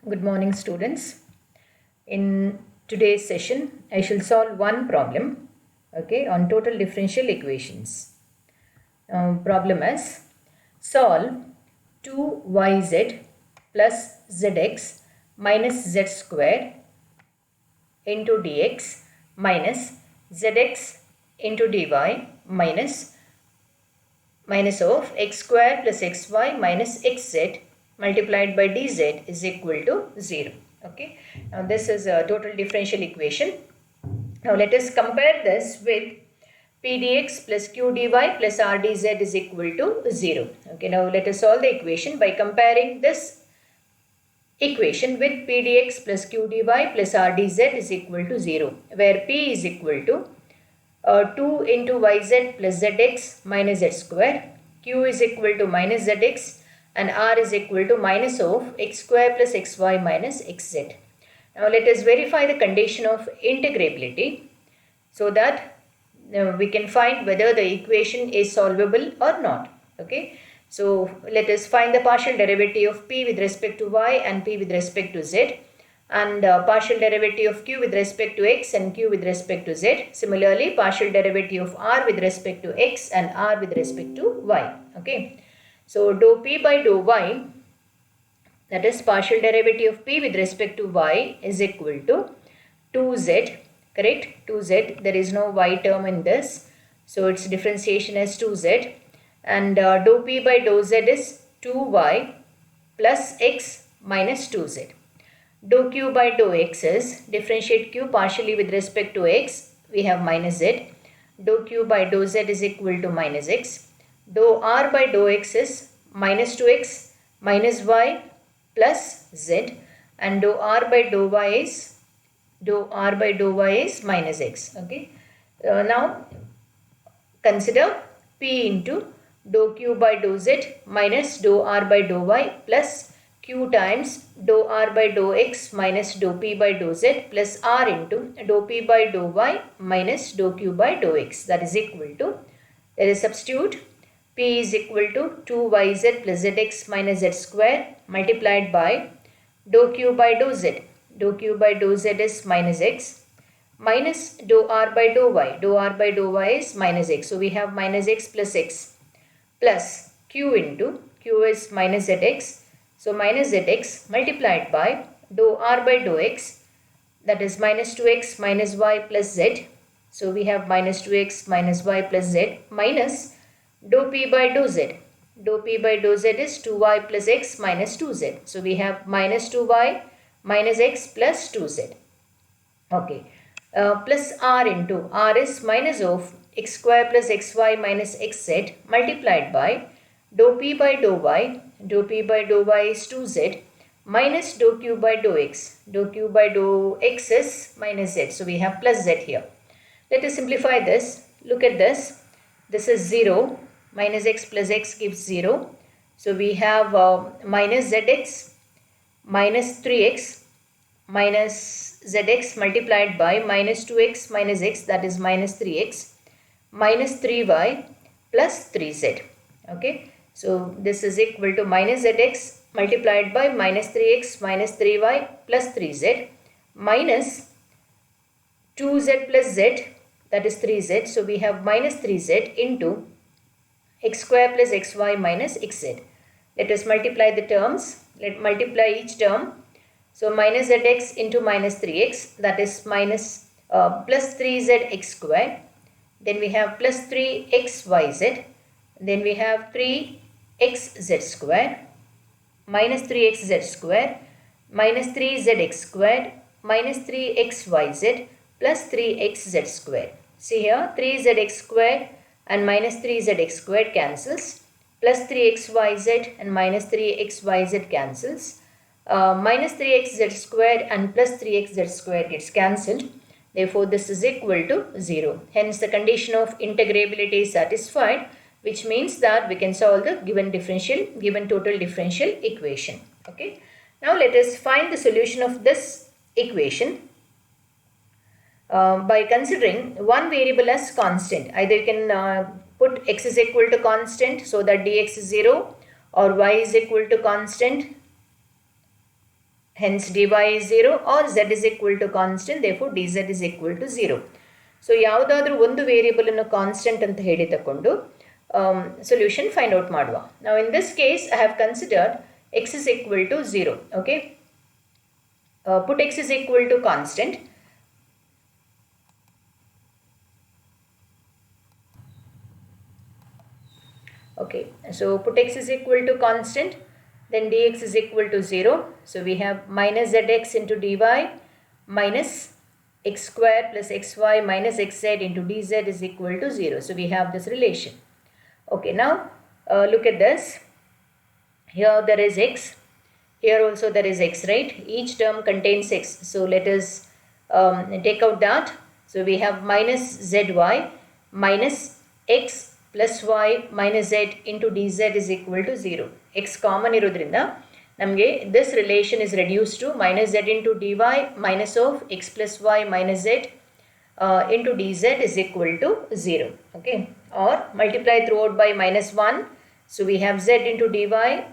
Good morning, students. In today's session, I shall solve one problem, on total differential equations. Problem is, solve 2yz plus zx minus z square into dx minus zx into dy minus of x square plus xy minus xz multiplied by dz is equal to 0. Okay. Now this is a total differential equation. Now let us compare this with p dx plus q dy plus r dz is equal to 0. Okay. Now let us solve the equation by comparing this equation with p dx plus q dy plus r dz is equal to 0, where p is equal to 2 into yz plus zx minus z square, q is equal to minus zx, and r is equal to minus of x square plus xy minus xz. Now let us verify the condition of integrability so that we can find whether the equation is solvable or not. Okay. So let us find the partial derivative of p with respect to y and p with respect to z, and partial derivative of q with respect to x and q with respect to z. Similarly, partial derivative of r with respect to x and r with respect to y. Okay. So dou p by dou y, that is partial derivative of p with respect to y, is equal to 2z, correct? 2z, there is no y term in this, so its differentiation is 2z, and dou p by dou z is 2y plus x minus 2z. Dou q by dou x is, differentiate q partially with respect to x, we have minus z. Dou q by dou z is equal to minus x. Dou r by dou x is minus 2x minus y plus z, and dou r by dou y is minus x. Okay. Now consider p into dou q by dou z minus dou r by dou y plus q times dou r by dou x minus dou p by dou z plus r into dou p by dou y minus dou q by dou x, that is equal to, let us substitute, p is equal to 2yz plus zx minus z square multiplied by dou q by dou z. Dou q by dou z is minus x minus dou r by dou y. Dou r by dou y is minus x. So we have minus x plus q into, q is minus zx. So minus zx multiplied by dou r by dou x, that is minus 2x minus y plus z. So we have minus 2x minus y plus z minus dou p by dou z. Dou p by dou z is 2y plus x minus 2z. So we have minus 2y minus x plus 2z. Okay. Plus r into, r is minus of x square plus xy minus xz multiplied by dou p by dou y. Dou p by dou y is 2z minus dou q by dou x. Dou q by dou x is minus z. So we have plus z here. Let us simplify this. Look at this. This is 0. Minus x plus x gives 0. So we have minus zx minus 3x minus zx multiplied by minus 2x minus x, that is minus 3x minus 3y plus 3z. Okay. So this is equal to minus zx multiplied by minus 3x minus 3y plus 3z minus 2z plus z, that is 3z. So we have minus 3z into x square plus xy minus xz. Let us multiply the terms. Let multiply each term. So minus zx into minus 3x, that is minus plus 3zx square. Then we have plus 3xyz. Then we have 3xz square minus 3xz square minus 3zx square minus 3xyz plus 3xz square. See here, 3zx square and minus 3zx squared cancels, plus 3xyz and minus 3xyz cancels, minus 3xz squared and plus 3xz squared gets cancelled. Therefore, this is equal to 0. Hence, the condition of integrability is satisfied, which means that we can solve the given total differential equation. Okay. Now, let us find the solution of this equation by considering one variable as constant. Either you can put x is equal to constant so that dx is 0, or y is equal to constant, hence dy is 0 or z is equal to constant, therefore dz is equal to 0. So ಯಾವುದಾದ್ರೂ ಒಂದು variable ಅನ್ನು constant ಅಂತ ಹೇಳಿ ತಕೊಂಡು solution find out ಮಾಡುವ. Now in this case I have considered x is equal to 0. Okay, put x is equal to constant. Okay, so put x is equal to constant, then dx is equal to 0. So we have minus zx into dy minus x square plus xy minus xz into dz is equal to 0. So we have this relation. Okay, now look at this. Here there is x, here also there is x, right? Each term contains x. So let us take out that. So we have minus zy minus x plus y minus z into dz is equal to 0. X common irodrinda namge this relation is reduced to minus z into dy minus of x plus y minus z into dz is equal to 0. Okay, or multiply throughout by minus 1. So we have z into dy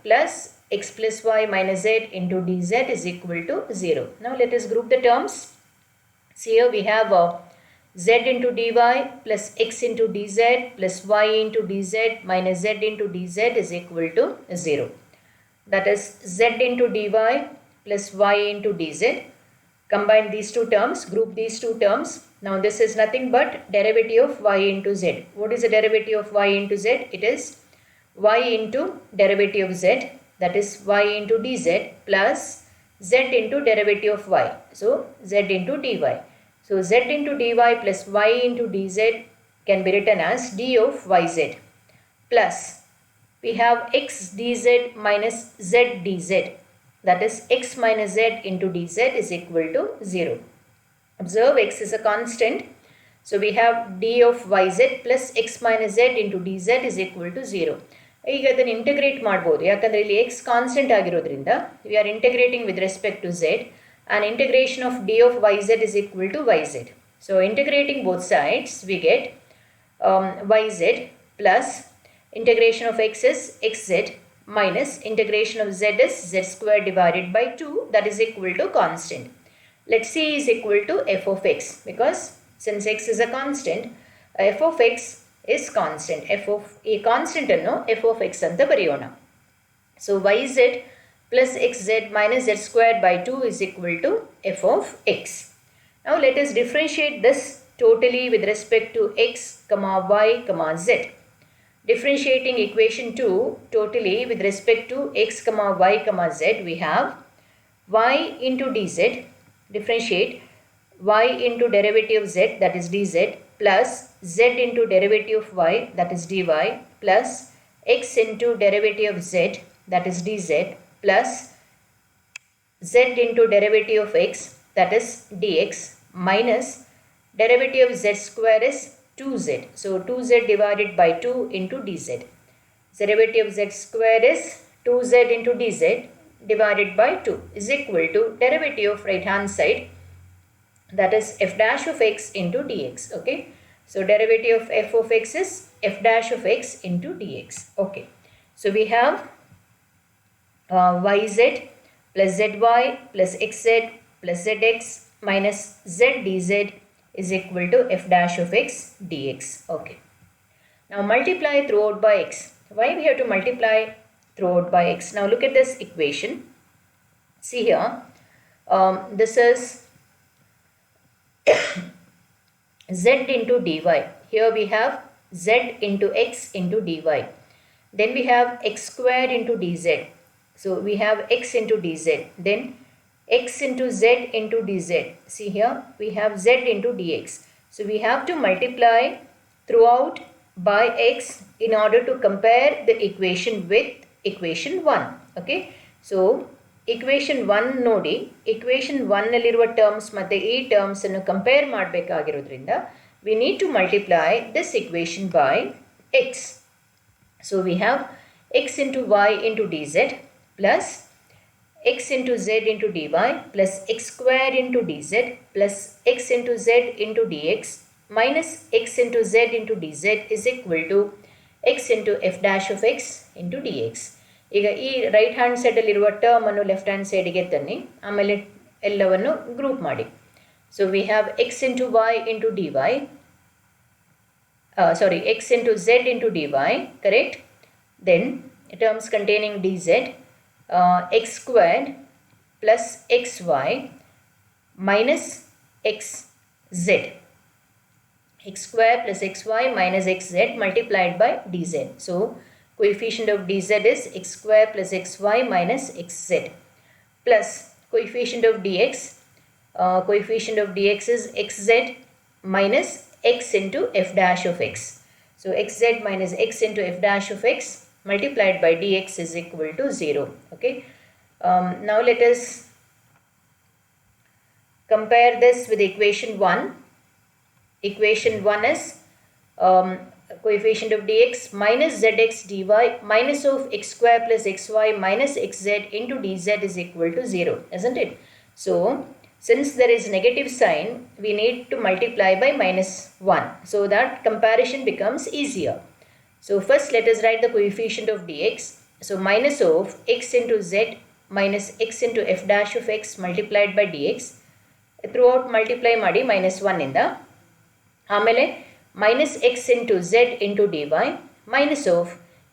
plus x plus y minus z into dz is equal to 0. Now let us group the terms. So here we have z into dy plus x into dz plus y into dz minus z into dz is equal to 0. That is z into dy plus y into dz. Combine these two terms, group these two terms. Now this is nothing but derivative of y into z. What is the derivative of y into z? It is y into derivative of z, that is y into dz plus z into derivative of y. So z into dy. So z into dy plus y into dz can be written as d of yz plus we have x dz minus z dz, that is x minus z into dz is equal to 0. Observe x is a constant. So we have d of yz plus x minus z into dz is equal to 0. ಈಗ ಅದನ್ನು integrate ಮಾಡ್ಬೋದು, ಯಾಕಂದರೆ ಇಲ್ಲಿ x constant ಆಗಿರೋದ್ರಿಂದ we are integrating with respect to z, and integration of d of yz is equal to yz. So integrating both sides we get yz plus integration of x is xz minus integration of z is z square divided by 2, that is equal to constant. Let c is equal to f of x, because since x is a constant, f of x is constant. F of a constant anno f of x anta bariyona. So yz plus xz minus z squared by 2 is equal to f of x. Now let us differentiate this totally with respect to x, y, z. Differentiating equation 2 totally with respect to x, y, z, we have y into dz, differentiate y into derivative z, that is dz, plus z into derivative of y, that is dy, plus x into derivative of z, that is dz, plus z into derivative of x, that is dx, minus derivative of z square is 2z. So 2z divided by 2 into dz. Derivative of z square is 2z into dz divided by 2 is equal to derivative of right hand side, that is f dash of x into dx. Okay, so derivative of f of x is f dash of x into dx. Okay, so we have yz plus zy plus xz plus zx minus z dz is equal to f dash of x dx. Okay, now multiply throughout by x. Why we have to multiply throughout by x? Now look at this equation. See here, this is z into dy. Here we have z into x into dy. Then we have x square into dz. So we have x into dz. Then x into z into dz. See here, we have z into dx. So we have to multiply throughout by x in order to compare the equation with equation 1. Okay, so equation 1 ನೋಡಿ, equation 1 ನಲ್ಲಿರುವ terms ಮತ್ತು ಈ terms ಅನ್ನು compare ಮಾಡಬೇಕಾಗಿರೋದ್ರಿಂದ we need to multiply this equation by x. So we have x into y into dz plus x into z into dy plus x square into dz plus x into z into dx minus x into z into dz is equal to x into f dash of x into dx. ಈಗ ಈ right hand ಸೈಡಲ್ಲಿರುವ ಟರ್ಮನ್ನು left hand ಸೈಡಿಗೆ ತನ್ನಿ, ಆಮೇಲೆ ಎಲ್ಲವನ್ನು group ಮಾಡಿ. So we have x into y into dy, x into z into dy, correct? Then terms containing dz, x squared plus xy minus xz, x square plus xy minus xz multiplied by dz. So coefficient of dz is x square plus xy minus xz plus coefficient of dx. Coefficient of dx is xz minus x into f dash of x. So xz minus x into f dash of x multiplied by dx is equal to 0. Okay. Now let us compare this with equation 1. Equation 1 is coefficient of dx minus zx dy minus of x square plus xy minus xz into dz is equal to 0, isn't it? So since there is negative sign, we need to multiply by minus 1 so that comparison becomes easier. So first let us write the coefficient of dx. So minus of x into z minus x into f dash of x multiplied by dx. Throughout multiply ಮಾಡಿ minus 1 ಇಂದ, ಆಮೇಲೆ minus x into z into dy minus of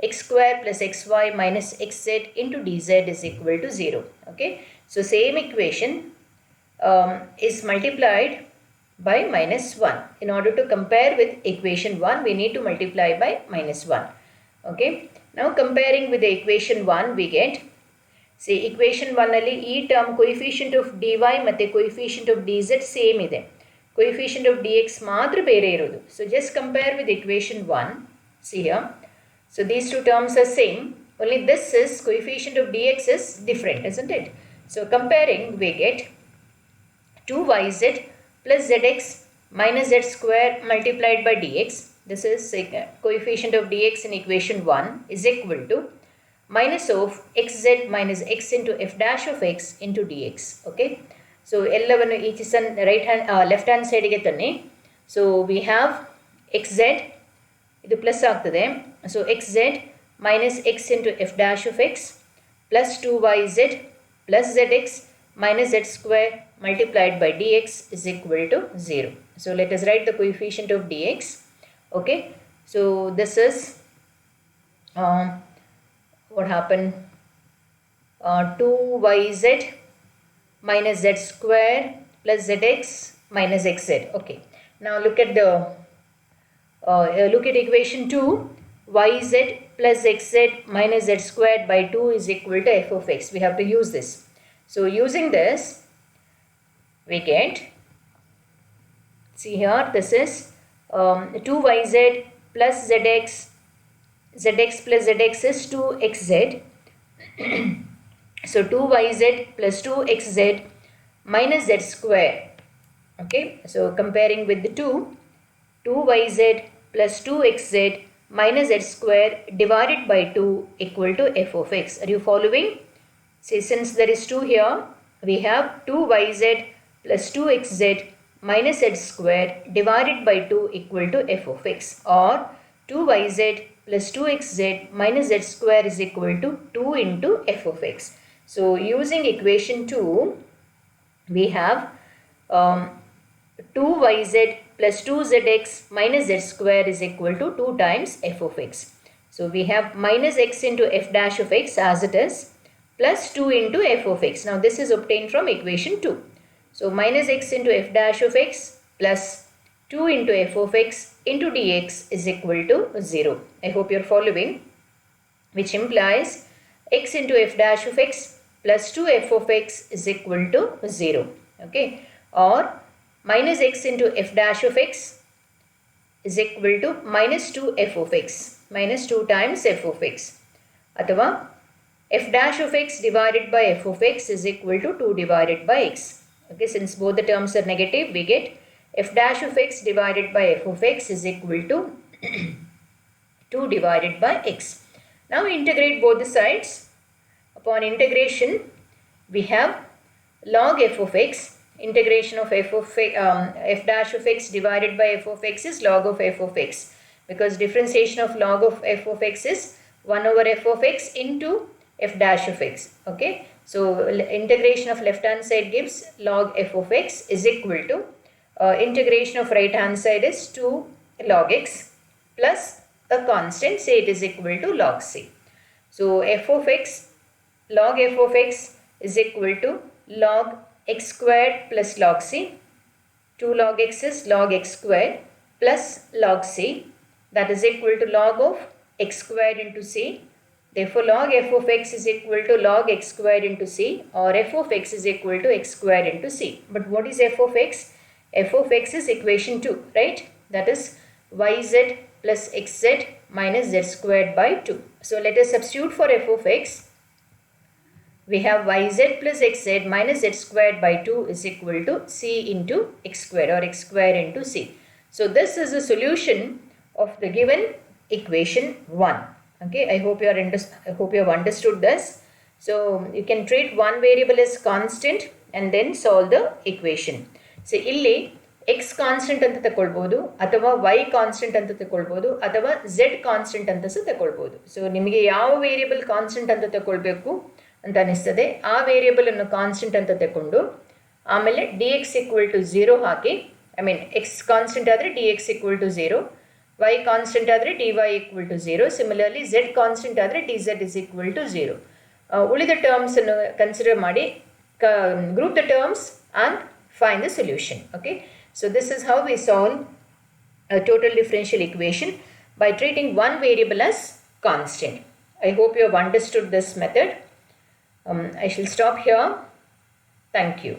x square plus xy minus xz into dz is equal to 0. Okay. So same equation is multiplied by minus 1. In order to compare with equation 1, we need to multiply by minus 1. Okay. Now comparing with the equation 1, we get, see equation 1 ಅಲ್ಲಿ ಈ term coefficient of dy ಮತ್ತು coefficient of dz same ಇದೆ. Coefficient of dx ಮಾತ್ರ ಬೇರೆ ಇರೋದು. So just compare with equation 1. See here. So these two terms are same. Only this is coefficient of dx is different, isn't it? So comparing, we get 2yz plus zx minus z square multiplied by dx. This is coefficient of dx in equation 1 is equal to minus of xz minus x into f dash of x into dx. Okay. So ಎಲ್ಲವನ್ನು each is right hand left hand side ಗೆ ತನ್ನಿ. So we have xz, ಇದು plus ಆಗ್ತದೆ. So xz minus x into f dash of x plus 2yz plus zx minus z square multiplied by dx is equal to 0. So let us write the coefficient of dx. Okay. So this is what happened, 2yz minus z square plus zx minus xz. Okay. Now look at the look at equation 2. Yz plus xz minus z squared by 2 is equal to f of x. We have to use this. So using this, we get, see here, this is 2yz plus zx, zx plus zx is 2xz. So 2yz plus 2xz minus z square. Okay. So comparing with the 2yz plus 2xz minus z square divided by 2 equal to f of x. Are you following? See, since there is 2 here, we have 2yz plus 2xz minus z square divided by 2 equal to f of x, or 2yz plus 2xz minus z square is equal to 2 into f of x. So using equation 2, we have 2yz plus 2zx minus z square is equal to 2 times f of x. So we have minus x into f dash of x as it is, plus 2 into f of x. Now this is obtained from equation 2. So minus x into f dash of x plus 2 into f of x into dx is equal to 0. I hope you are following, which implies x into f dash of x plus 2f of x is equal to 0. Okay. Or minus x into f dash of x is equal to minus 2f of x, minus 2 times f of x. Athava f dash of x divided by f of x is equal to 2 divided by x. Okay, since both the terms are negative, we get f dash of x divided by f of x is equal to 2 divided by x. Now integrate both the sides. Upon integration, we have log f of x. Integration of f dash of x divided by f of x is log of f of x, because differentiation of log of f of x is 1 over f of x into f dash of x. Okay, so integration of left hand side gives log f of x is equal to integration of right hand side is 2 log x plus a constant, say it is equal to log c. So f of x, log f of x is equal to log x squared plus log c. 2 log x is log x squared plus log c, that is equal to log of x squared into c. Therefore, log f of x is equal to log x squared into c, or f of x is equal to x squared into c. But what is f of x? F of x is equation 2, right? That is yz plus xz minus z squared by 2. So, let us substitute for f of x. We have yz plus xz minus z squared by 2 is equal to c into x squared, or x squared into c. So, this is a solution of the given equation 1. Okay, I hope you have understood this. So, you can treat one variable as constant and then solve the equation. So, illi x constant anta ತಗೊಳ್ಳಬಹುದು ಅಥವಾ y constant anta ತಗೊಳ್ಳಬಹುದು ಅಥವಾ z constant anta ಸಹ ತಗೊಳ್ಳಬಹುದು. So ನಿಮಗೆ ಯಾವ variable constant ಅಂತ ತಗೊಳ್ಳಬೇಕು ಅಂತ ಅನಿಸ್ತದೆ ಆ variable ಅನ್ನು ಕಾನ್ಸ್ಟೆಂಟ್ ಅಂತ ತಕೊಂಡು ಆಮೇಲೆ dx equal to 0 hockey, I mean x constant ಆದರೆ dx equal to 0, y constant ಆದರೆ dy equal to 0, similarly z constant ಆದರೆ dz is equal to 0. ಉಳಿದ ಟರ್ಮ್ಸ್ ಅನ್ನು ಕನ್ಸಿಡರ್ ಮಾಡಿ group the terms and find the solution. Okay, so this is how we solve a total differential equation by treating one variable as constant. I hope you have understood this method. I shall stop here. Thank you.